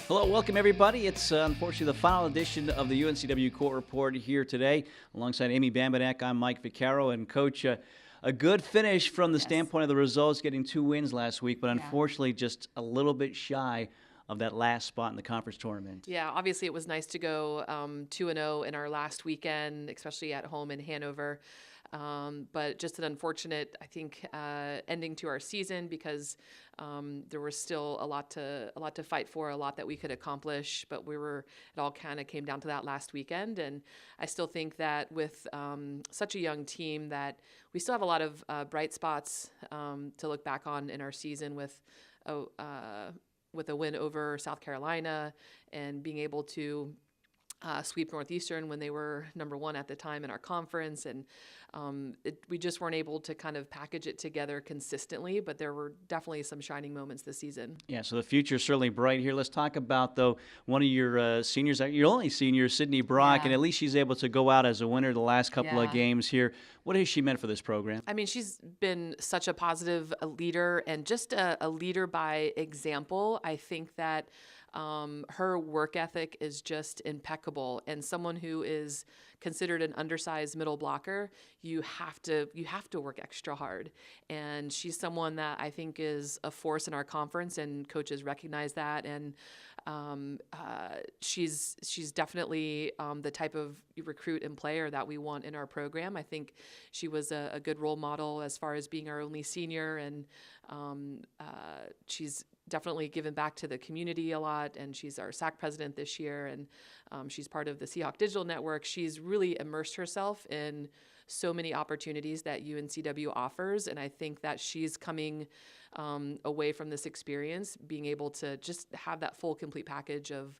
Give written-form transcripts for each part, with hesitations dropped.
Hello, welcome everybody. It's unfortunately the final edition of the UNCW Court Report here today. Alongside Amy Bambanek, I'm Mike Vaccaro, and Coach, a good finish from the standpoint of the results, getting 2 wins last week, but unfortunately just a little bit shy of that last spot in the conference tournament. Yeah, obviously it was nice to go 2-0 in our last weekend, especially at home in Hanover. But just an unfortunate, I think, ending to our season because there was still a lot to fight for, a lot that we could accomplish. But it all kind of came down to that last weekend. And I still think that with such a young team that we still have a lot of bright spots to look back on in our season with a win over South Carolina and being able to sweep Northeastern when they were number one at the time in our conference. And we just weren't able to kind of package it together consistently, but there were definitely some shining moments this season. Yeah, so the future is certainly bright here. Let's talk about, though, one of your seniors, your only senior, Sydney Brock, and at least she's able to go out as a winner the last couple of games here. What has she meant for this program? I mean, she's been such a positive leader and just a leader by example. I think that her work ethic is just impeccable, and someone who is considered an undersized middle blocker, you have to work extra hard. And she's someone that I think is a force in our conference, and coaches recognize that. And she's definitely the type of recruit and player that we want in our program. I think she was a good role model as far as being our only senior, and she's definitely given back to the community a lot, and she's our SAC president this year, and she's part of the Seahawk Digital Network. She's really immersed herself in so many opportunities that UNCW offers, and I think that she's coming away from this experience being able to just have that full, complete package of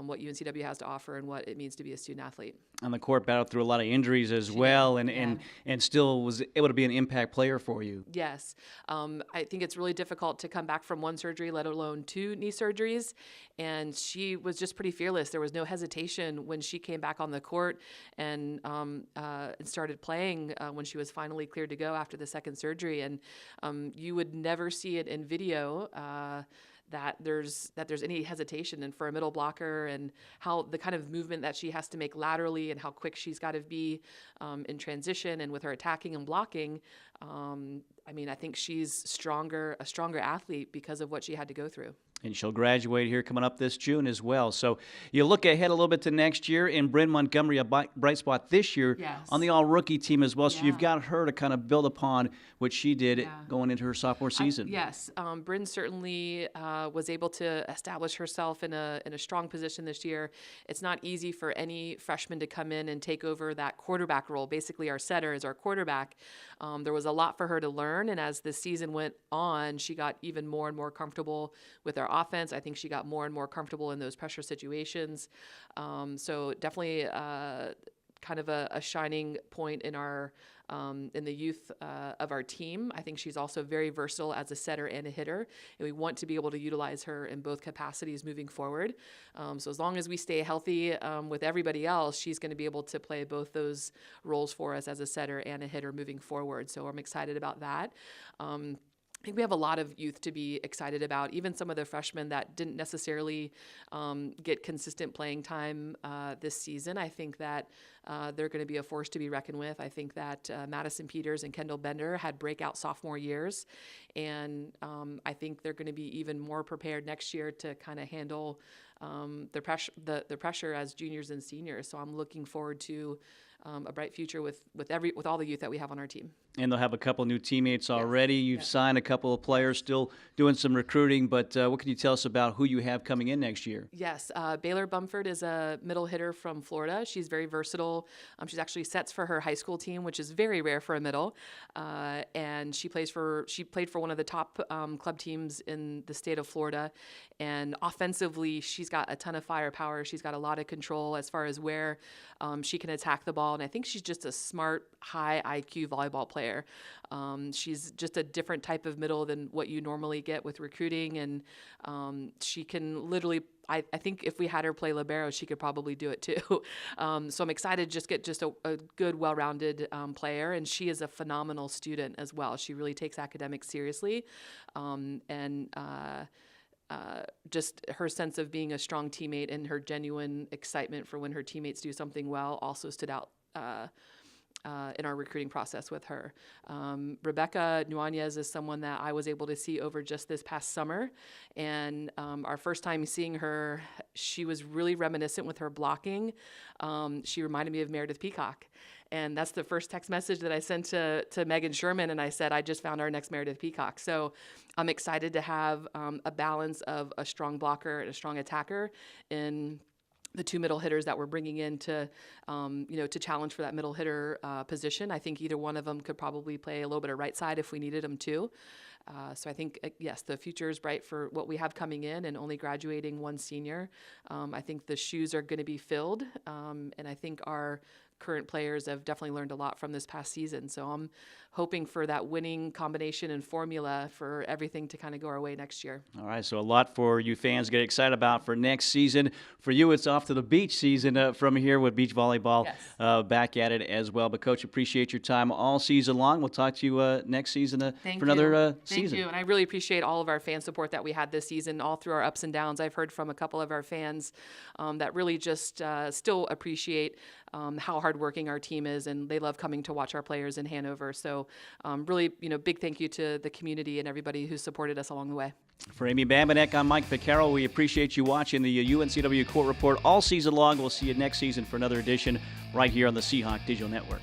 what UNCW has to offer and what it means to be a student athlete. On the court, battled through a lot of injuries as well, and still was able to be an impact player for you. Yes. I think it's really difficult to come back from one surgery, let alone 2 knee surgeries. And she was just pretty fearless. There was no hesitation when she came back on the court and started playing when she was finally cleared to go after the second surgery. And you would never see it in video that there's any hesitation. And for a middle blocker, and how the kind of movement that she has to make laterally and how quick she's got to be in transition and with her attacking and blocking, I mean, I think she's a stronger athlete because of what she had to go through. And she'll graduate here coming up this June as well. So you look ahead a little bit to next year, in Bryn Montgomery, a bright spot this year on the all-rookie team as well. So you've got her to kind of build upon what she did going into her sophomore season. Yes. Bryn certainly was able to establish herself in a strong position this year. It's not easy for any freshman to come in and take over that quarterback role. Basically, our setter is our quarterback. There was a lot for her to learn, and as the season went on, she got even more and more comfortable with our offense. I think she got more and more comfortable in those pressure situations. So definitely kind of a shining point in our in the youth of our team. I think she's also very versatile as a setter and a hitter, and we want to be able to utilize her in both capacities moving forward. So as long as we stay healthy with everybody else, she's going to be able to play both those roles for us as a setter and a hitter moving forward. So I'm excited about that. I think we have a lot of youth to be excited about, even some of the freshmen that didn't necessarily get consistent playing time this season. I think that they're going to be a force to be reckoned with. I think that Madison Peters and Kendall Bender had breakout sophomore years, and I think they're going to be even more prepared next year to kind of handle the pressure as juniors and seniors. So I'm looking forward to a bright future with all the youth that we have on our team. And they'll have a couple new teammates already. You've signed a couple of players, still doing some recruiting, but what can you tell us about who you have coming in next year? Yes, Baylor Bumford is a middle hitter from Florida. She's very versatile. She's actually sets for her high school team, which is very rare for a middle. And she played for one of the top club teams in the state of Florida. And offensively, she's got a ton of firepower. She's got a lot of control as far as where she can attack the ball. And I think she's just a smart, high IQ volleyball player. She's just a different type of middle than what you normally get with recruiting. And she can literally, I think if we had her play libero, she could probably do it too. So I'm excited to just get a good, well-rounded player. And she is a phenomenal student as well. She really takes academics seriously. just her sense of being a strong teammate and her genuine excitement for when her teammates do something well also stood out in our recruiting process with her. Rebecca Nuanez is someone that I was able to see over just this past summer. And our first time seeing her, she was really reminiscent with her blocking. She reminded me of Meredith Peacock. And that's the first text message that I sent to Megan Sherman, and I said, I just found our next Meredith Peacock. So I'm excited to have a balance of a strong blocker and a strong attacker in the two middle hitters that we're bringing in to, to challenge for that middle hitter position. I think either one of them could probably play a little bit of right side if we needed them to. So I think, yes, the future is bright for what we have coming in, and only graduating one senior. I think the shoes are going to be filled, and I think our current players have definitely learned a lot from this past season. So I'm hoping for that winning combination and formula for everything to kind of go our way next year. All right, so a lot for you fans to get excited about for next season. For you, it's off to the beach season from here with beach volleyball back at it as well. But, Coach, appreciate your time all season long. We'll talk to you next season for another season. Thank you, and I really appreciate all of our fan support that we had this season, all through our ups and downs. I've heard from a couple of our fans that really just still appreciate how hardworking our team is, and they love coming to watch our players in Hanover. So really, big thank you to the community and everybody who supported us along the way. For Amy Bambanek, I'm Mike Vaccaro. We appreciate you watching the UNCW Court Report all season long. We'll see you next season for another edition right here on the Seahawk Digital Network.